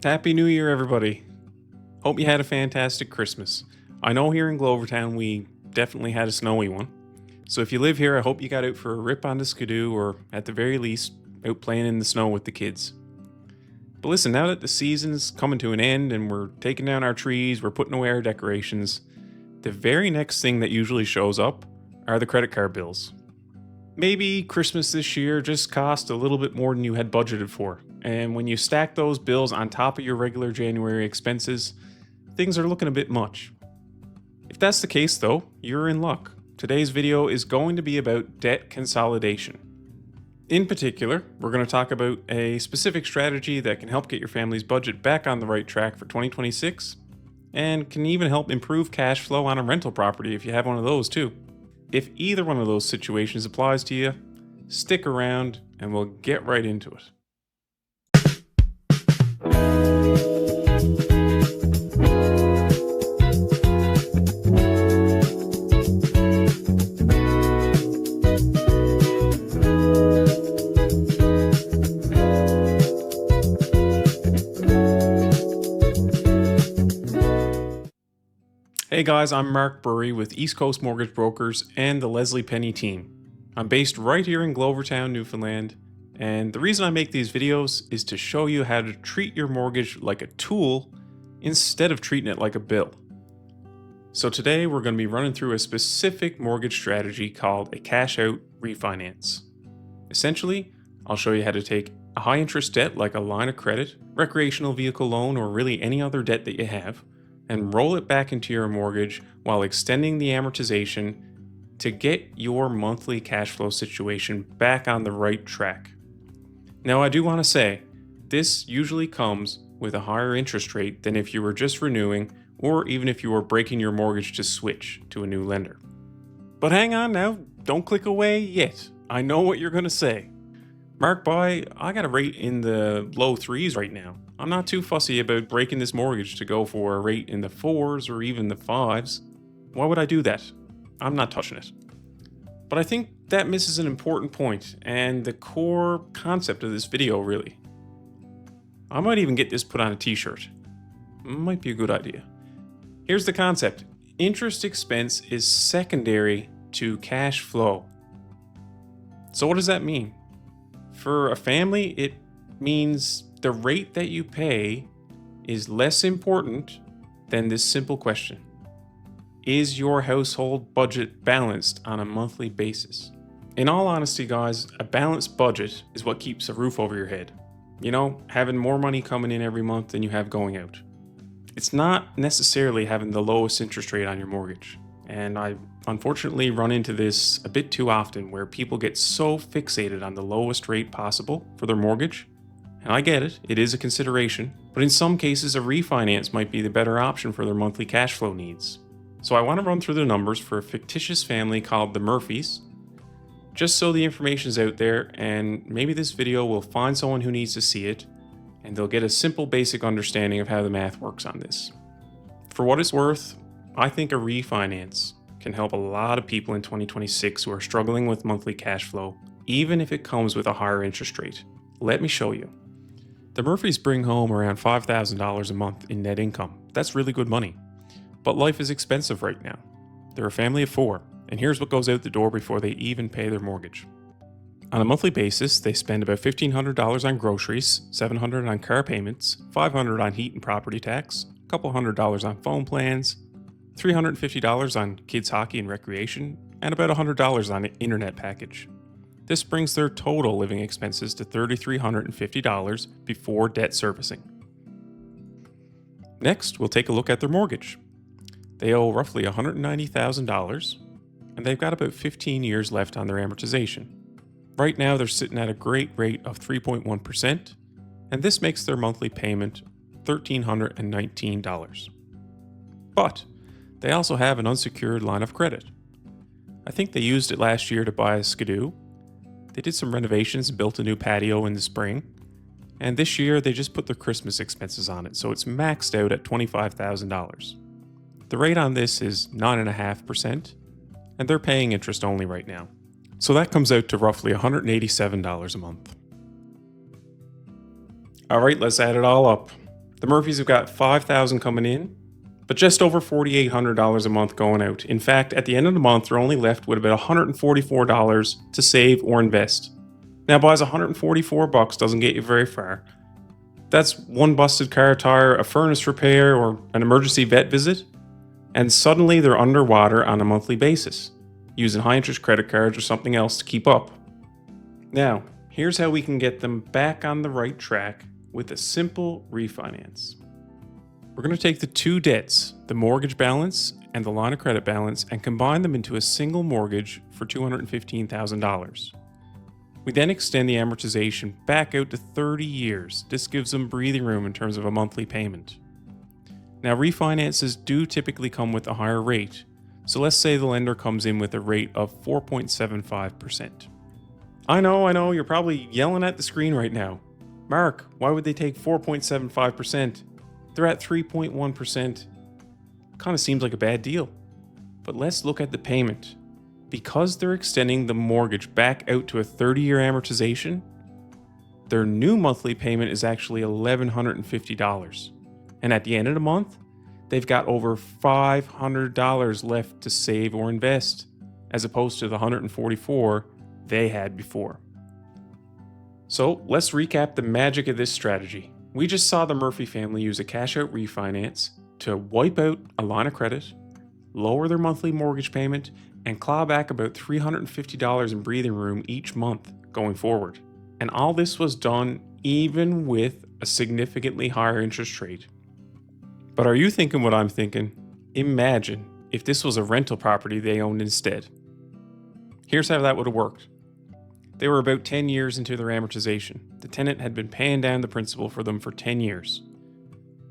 Happy New Year, everybody. Hope you had a fantastic Christmas. I know here in Glovertown we definitely had a snowy one. So if you live here, I hope you got out for a rip on the skidoo, or at the very least, out playing in the snow with the kids. But listen, now that the season's coming to an end and we're taking down our trees, we're putting away our decorations, the very next thing that usually shows up are the credit card bills. Maybe Christmas this year just cost a little bit more than you had budgeted for. And when you stack those bills on top of your regular January expenses, things are looking a bit much. If that's the case though, you're in luck. Today's video is going to be about debt consolidation. In particular, we're going to talk about a specific strategy that can help get your family's budget back on the right track for 2026, and can even help improve cash flow on a rental property if you have one of those too. If either one of those situations applies to you, stick around and we'll get right into it. Hey guys, I'm Mark Burry with East Coast Mortgage Brokers and the Leslie Penny team. I'm based right here in Glovertown, Newfoundland, and the reason I make these videos is to show you how to treat your mortgage like a tool instead of treating it like a bill. So today we're going to be running through a specific mortgage strategy called a cash out refinance. Essentially, I'll show you how to take a high interest debt like a line of credit, recreational vehicle loan, or really any other debt that you have, and roll it back into your mortgage while extending the amortization to get your monthly cash flow situation back on the right track. Now, I do want to say, this usually comes with a higher interest rate than if you were just renewing, or even if you were breaking your mortgage to switch to a new lender. But hang on now, don't click away yet. I know what you're going to say. Mark, I got a rate in the low 3s right now. I'm not too fussy about breaking this mortgage to go for a rate in the 4s or even the 5s. Why would I do that? I'm not touching it. But I think that misses an important point and the core concept of this video, really. I might even get this put on a t-shirt. Might be a good idea. Here's the concept. Interest expense is secondary to cash flow. So what does that mean? For a family, it means the rate that you pay is less important than this simple question. Is your household budget balanced on a monthly basis? In all honesty, guys, a balanced budget is what keeps a roof over your head. You know, having more money coming in every month than you have going out. It's not necessarily having the lowest interest rate on your mortgage. And I unfortunately run into this a bit too often, where people get so fixated on the lowest rate possible for their mortgage. And I get it, it is a consideration, but in some cases a refinance might be the better option for their monthly cash flow needs. So I want to run through the numbers for a fictitious family called the Murphys, just so the information's out there, and maybe this video will find someone who needs to see it, and they'll get a simple basic understanding of how the math works on this. For what it's worth, I think a refinance can help a lot of people in 2026 who are struggling with monthly cash flow, even if it comes with a higher interest rate. Let me show you. The Murphys bring home around $5,000 a month in net income. That's really good money. But life is expensive right now. They're a family of 4, and here's what goes out the door before they even pay their mortgage. On a monthly basis, they spend about $1,500 on groceries, $700 on car payments, $500 on heat and property tax, a couple $100 on phone plans, $350 on kids hockey and recreation, and about $100 on an internet package. This brings their total living expenses to $3,350 before debt servicing. Next, we'll take a look at their mortgage. They owe roughly $190,000, and they've got about 15 years left on their amortization. Right now, they're sitting at a great rate of 3.1%, and this makes their monthly payment $1,319. But they also have an unsecured line of credit. I think they used it last year to buy a skidoo. They did some renovations and built a new patio in the spring. And this year they just put their Christmas expenses on it, so it's maxed out at $25,000. The rate on this is 9.5%, and they're paying interest only right now. So that comes out to roughly $187 a month. All right, let's add it all up. The Murphys have got $5,000 coming in, but just over $4,800 a month going out. In fact, at the end of the month, they're only left with about $144 to save or invest. Now, boys, $144 doesn't get you very far. That's one busted car tire, a furnace repair, or an emergency vet visit, and suddenly they're underwater on a monthly basis, using high-interest credit cards or something else to keep up. Now, here's how we can get them back on the right track with a simple refinance. We're going to take the two debts, the mortgage balance and the line of credit balance, and combine them into a single mortgage for $215,000. We then extend the amortization back out to 30 years. This gives them breathing room in terms of a monthly payment. Now, refinances do typically come with a higher rate. So let's say the lender comes in with a rate of 4.75%. I know, you're probably yelling at the screen right now. Mark, why would they take 4.75%? They're at 3.1%. Kind of seems like a bad deal. But let's look at the payment. Because they're extending the mortgage back out to a 30-year amortization, their new monthly payment is actually $1,150. And at the end of the month, they've got over $500 left to save or invest, as opposed to the $144 they had before. So let's recap the magic of this strategy. We just saw the Murphy family use a cash-out refinance to wipe out a line of credit, lower their monthly mortgage payment, and claw back about $350 in breathing room each month going forward. And all this was done even with a significantly higher interest rate. But are you thinking what I'm thinking? Imagine if this was a rental property they owned instead. Here's how that would have worked. They were about 10 years into their amortization. The tenant had been paying down the principal for them for 10 years.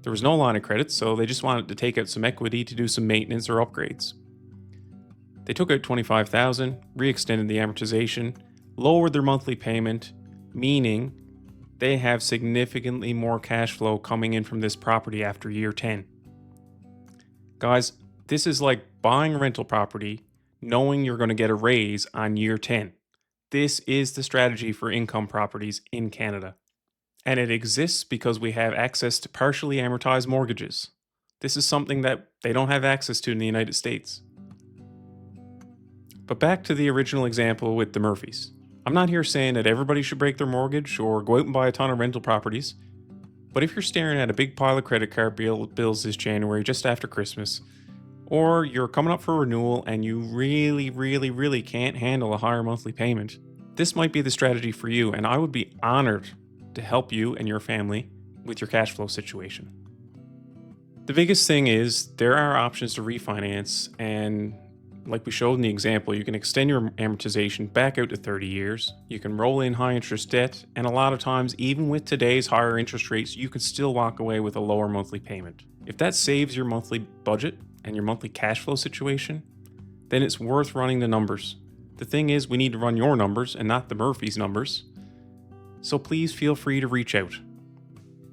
There was no line of credit, so they just wanted to take out some equity to do some maintenance or upgrades. They took out $25,000, re-extended the amortization, lowered their monthly payment, meaning they have significantly more cash flow coming in from this property after year 10. Guys, this is like buying a rental property knowing you're going to get a raise on year 10. This is the strategy for income properties in Canada. And it exists because we have access to partially amortized mortgages. This is something that they don't have access to in the United States. But back to the original example with the Murphys. I'm not here saying that everybody should break their mortgage or go out and buy a ton of rental properties. But if you're staring at a big pile of credit card bills this January just after Christmas, or you're coming up for renewal and you really can't handle a higher monthly payment, this might be the strategy for you, and I would be honored to help you and your family with your cash flow situation. The biggest thing is there are options to refinance, and like we showed in the example, you can extend your amortization back out to 30 years. You can roll in high interest debt, and a lot of times, even with today's higher interest rates, you can still walk away with a lower monthly payment. If that saves your monthly budget and your monthly cash flow situation, then it's worth running the numbers. The thing is, we need to run your numbers and not the Murphy's numbers. So please feel free to reach out.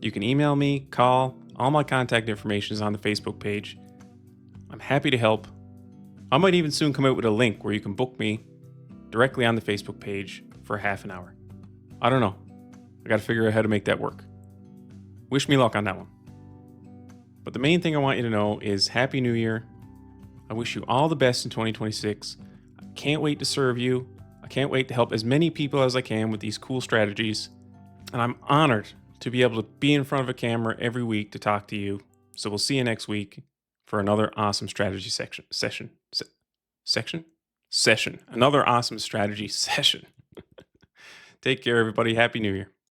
You can email me, call, all my contact information is on the Facebook page. I'm happy to help. I might even soon come out with a link where you can book me directly on the Facebook page for half an hour. I don't know. I gotta figure out how to make that work. Wish me luck on that one. But the main thing I want you to know is Happy New Year. I wish you all the best in 2026. I can't wait to serve you. I can't wait to help as many people as I can with these cool strategies. And I'm honored to be able to be in front of a camera every week to talk to you. So we'll see you next week for another awesome strategy session. Another awesome strategy session. Take care, everybody. Happy New Year.